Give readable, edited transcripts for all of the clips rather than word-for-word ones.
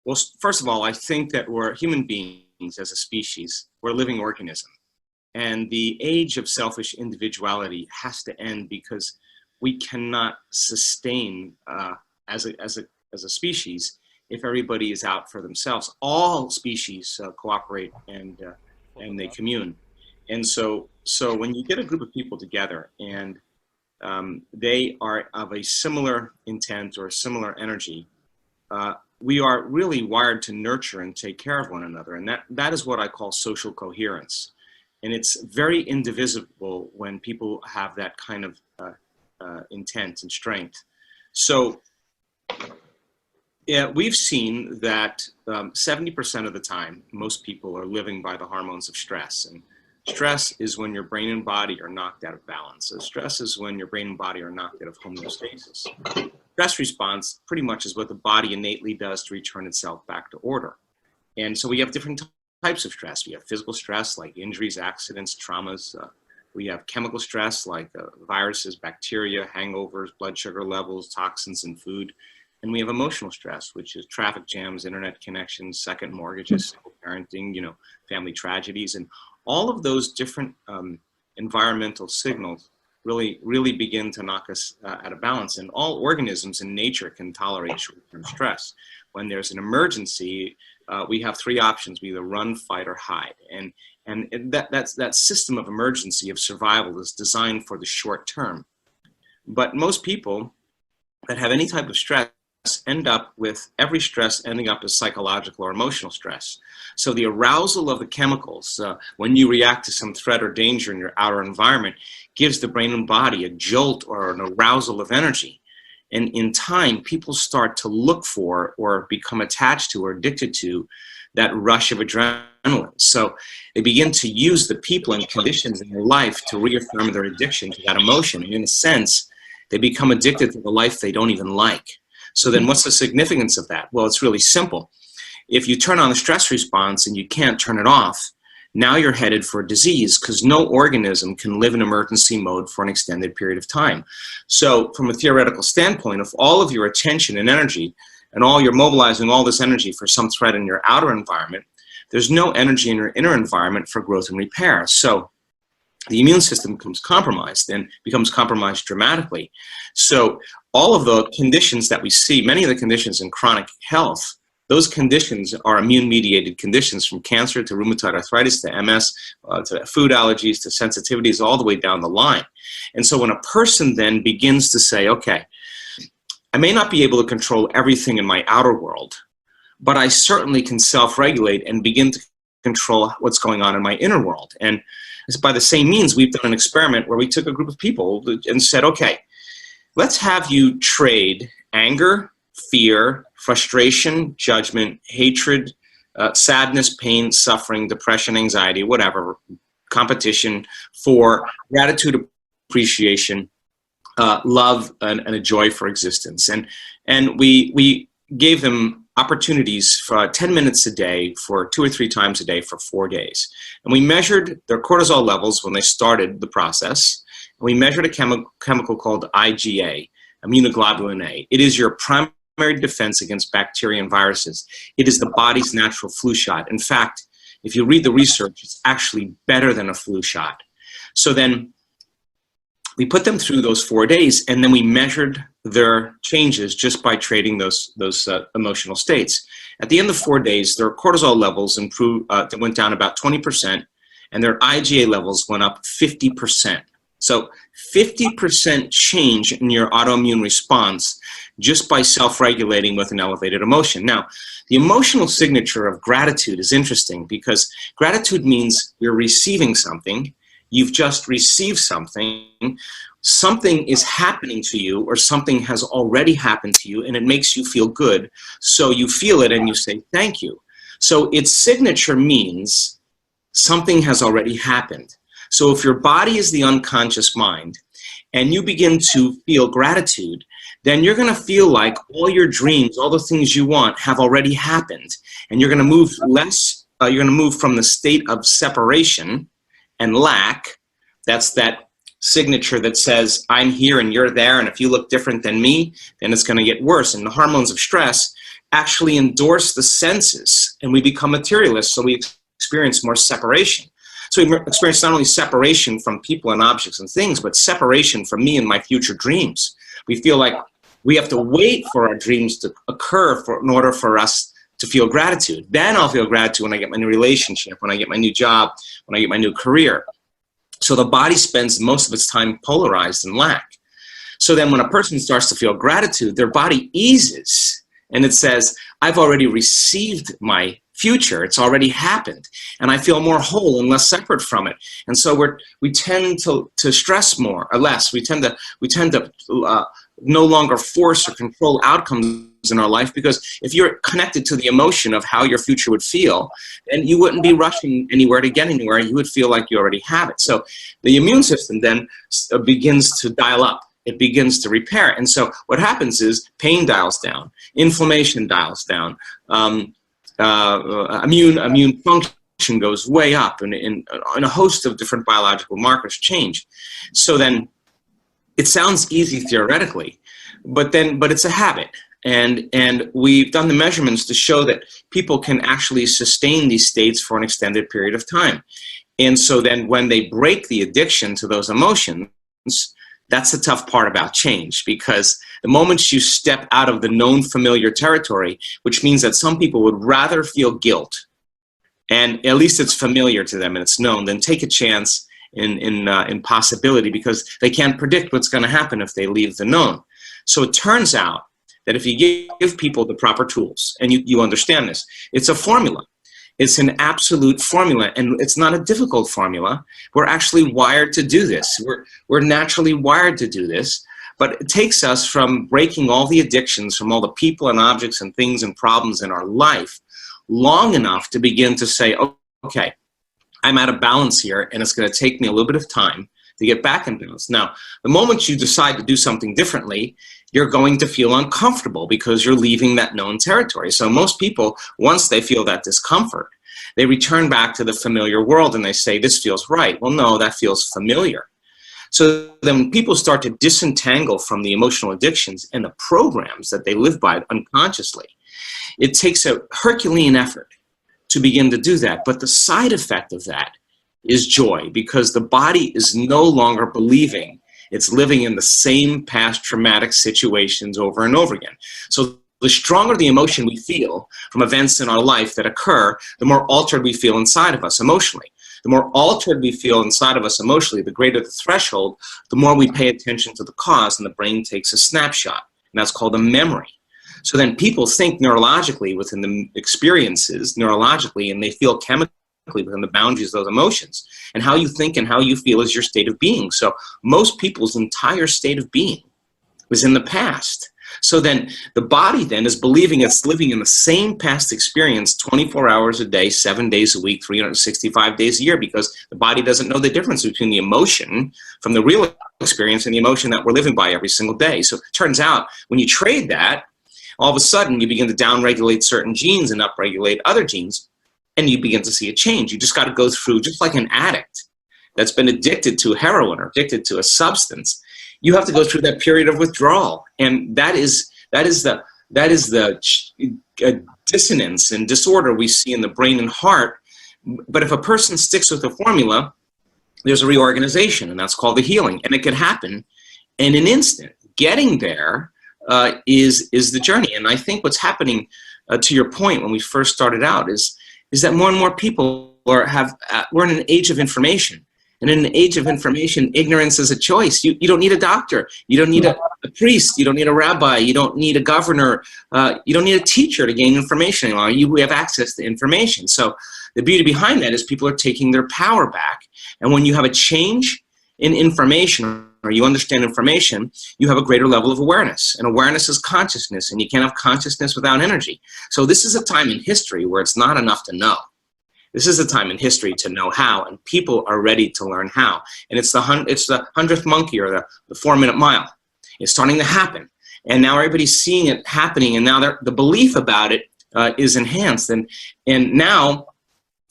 Well, first of all, I think that we're human beings as a species. We're a living organism. And the age of selfish individuality has to end because we cannot sustain as a species if everybody is out for themselves. All species cooperate and they commune. And so when you get a group of people together and they are of a similar intent or a similar energy, we are really wired to nurture and take care of one another. And that is what I call social coherence. And it's very indivisible when people have that kind of intent and strength. So yeah, we've seen that 70% of the time, most people are living by the hormones of stress. And stress is when your brain and body are knocked out of balance. So stress is when your brain and body are knocked out of homeostasis. Stress response pretty much is what the body innately does to return itself back to order. And so we have different types of stress. We have physical stress like injuries, accidents, traumas. We have chemical stress like viruses, bacteria, hangovers, blood sugar levels, toxins in food. And we have emotional stress, which is traffic jams, internet connections, second mortgages, single parenting, family tragedies. And all of those different environmental signals really begin to knock us out of balance. And all organisms in nature can tolerate short-term stress. When there's an emergency, we have three options: we either run, fight, or hide. And that system of emergency, of survival, is designed for the short term. But most people that have any type of stress end up with every stress ending up as psychological or emotional stress. So the arousal of the chemicals when you react to some threat or danger in your outer environment gives the brain and body a jolt or an arousal of energy. And in time, people start to look for or become attached to or addicted to that rush of adrenaline. So they begin to use the people and conditions in their life to reaffirm their addiction to that emotion. And in a sense, they become addicted to the life they don't even like. So then what's the significance of that? Well, it's really simple. If you turn on the stress response and you can't turn it off, now you're headed for disease, because no organism can live in emergency mode for an extended period of time. So from a theoretical standpoint, if all of your attention and energy and you're mobilizing all this energy for some threat in your outer environment, there's no energy in your inner environment for growth and repair. So the immune system becomes compromised and becomes compromised dramatically. So all of the conditions that we see, many of the conditions in chronic health, those conditions are immune-mediated conditions, from cancer to rheumatoid arthritis to MS, to food allergies to sensitivities, all the way down the line. And so when a person then begins to say, okay, I may not be able to control everything in my outer world, but I certainly can self-regulate and begin to control what's going on in my inner world. And by the same means, we've done an experiment where we took a group of people and said, okay, let's have you trade anger, fear, frustration, judgment, hatred, sadness, pain, suffering, depression, anxiety, whatever, competition, for gratitude, appreciation, love, and a joy for existence. And we gave them opportunities for 10 minutes a day for 2 or 3 times a day for 4 days. And we measured their cortisol levels when they started the process. And we measured a chemical called IgA, immunoglobulin A. It is your primary defense against bacteria and viruses. It is the body's natural flu shot. In fact, if you read the research, it's actually better than a flu shot. So then we put them through those 4 days, and then we measured their changes just by trading those emotional states. At the end of 4 days, their cortisol levels improved, went down about 20%, and their IgA levels went up 50%. So 50% change in your autoimmune response just by self-regulating with an elevated emotion. Now, the emotional signature of gratitude is interesting, because gratitude means you're receiving something. You've just received something. Something is happening to you, or something has already happened to you, and it makes you feel good. So you feel it and you say, thank you. So its signature means something has already happened. So if your body is the unconscious mind and you begin to feel gratitude, then you're going to feel like all your dreams, all the things you want, have already happened. And you're going to move you're going to move from the state of separation and lack. That's that signature that says, I'm here and you're there, and if you look different than me, then it's going to get worse. And the hormones of stress actually endorse the senses, and we become materialists, so we experience more separation. So we experience not only separation from people and objects and things, but separation from me and my future dreams. We feel like we have to wait for our dreams to occur in order for us to feel gratitude. Then I'll feel gratitude when I get my new relationship, when I get my new job, when I get my new career. So the body spends most of its time polarized in lack. So then when a person starts to feel gratitude, their body eases, and it says, I've already received my future. It's already happened, and I feel more whole and less separate from it. And so we tend to stress more or less. We tend to no longer force or control outcomes in our life, because if you're connected to the emotion of how your future would feel, then you wouldn't be rushing anywhere to get anywhere. You would feel like you already have it. So the immune system then begins to dial up. It begins to repair. And so what happens is pain dials down, inflammation dials down, immune function goes way up, and a host of different biological markers change. So then it sounds easy theoretically, but it's a habit. And we've done the measurements to show that people can actually sustain these states for an extended period of time. And so then when they break the addiction to those emotions, that's the tough part about change, because the moment you step out of the known familiar territory, which means that some people would rather feel guilt, and at least it's familiar to them and it's known, than take a chance in possibility, because they can't predict what's going to happen if they leave the known. So it turns out that if you give people the proper tools, and you understand this, it's a formula. It's an absolute formula, and it's not a difficult formula. We're actually wired to do this. We're naturally wired to do this, but it takes us from breaking all the addictions from all the people and objects and things and problems in our life long enough to begin to say, okay, I'm out of balance here, and it's going to take me a little bit of time to get back in balance. Now, the moment you decide to do something differently, you're going to feel uncomfortable because you're leaving that known territory. So most people, once they feel that discomfort, they return back to the familiar world and they say, this feels right. Well, no, that feels familiar. So then when people start to disentangle from the emotional addictions and the programs that they live by unconsciously, it takes a Herculean effort to begin to do that. But the side effect of that is joy, because the body is no longer believing it's living in the same past traumatic situations over and over again. So the stronger the emotion we feel from events in our life that occur, the more altered we feel inside of us emotionally. The more altered we feel inside of us emotionally, the greater the threshold, the more we pay attention to the cause, and the brain takes a snapshot, and that's called a memory. So then people think neurologically within the experiences, neurologically, and they feel chemically within the boundaries of those emotions. And how you think and how you feel is your state of being. So most people's entire state of being was in the past. So then the body then is believing it's living in the same past experience 24 hours a day, 7 days a week, 365 days a year, because the body doesn't know the difference between the emotion from the real experience and the emotion that we're living by every single day. So it turns out when you trade that, all of a sudden you begin to downregulate certain genes and upregulate other genes, and you begin to see a change. You just got to go through, just like an addict that's been addicted to heroin or addicted to a substance. You have to go through that period of withdrawal, and that is the dissonance and disorder we see in the brain and heart. But if a person sticks with the formula, there's a reorganization, and that's called the healing, and it can happen in an instant. Getting there is the journey, and I think what's happening, to your point, when we first started out, is that more and more people we're in an age of information. And in an age of information, ignorance is a choice. You don't need a doctor. You don't need a priest. You don't need a rabbi. You don't need a governor. You don't need a teacher to gain information anymore. We have access to information. So the beauty behind that is people are taking their power back. And when you have a change in information, or you understand information, you have a greater level of awareness. And awareness is consciousness, and you can't have consciousness without energy. So this is a time in history where it's not enough to know. This is a time in history to know how, and people are ready to learn how. And it's the 100th monkey, or the 4-minute mile. It's starting to happen. And now everybody's seeing it happening, and now the belief about it is enhanced. And now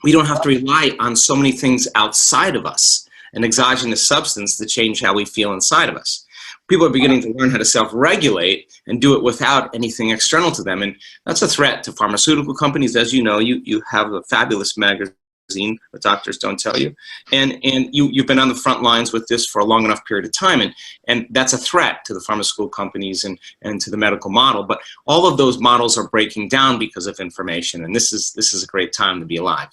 we don't have to rely on so many things outside of us, an exogenous substance, to change how we feel inside of us. People are beginning to learn how to self-regulate and do it without anything external to them. And that's a threat to pharmaceutical companies. As you know, you have a fabulous magazine, The Doctors Don't Tell You. And you've been on the front lines with this for a long enough period of time. And that's a threat to the pharmaceutical companies and to the medical model. But all of those models are breaking down because of information. And this is a great time to be alive.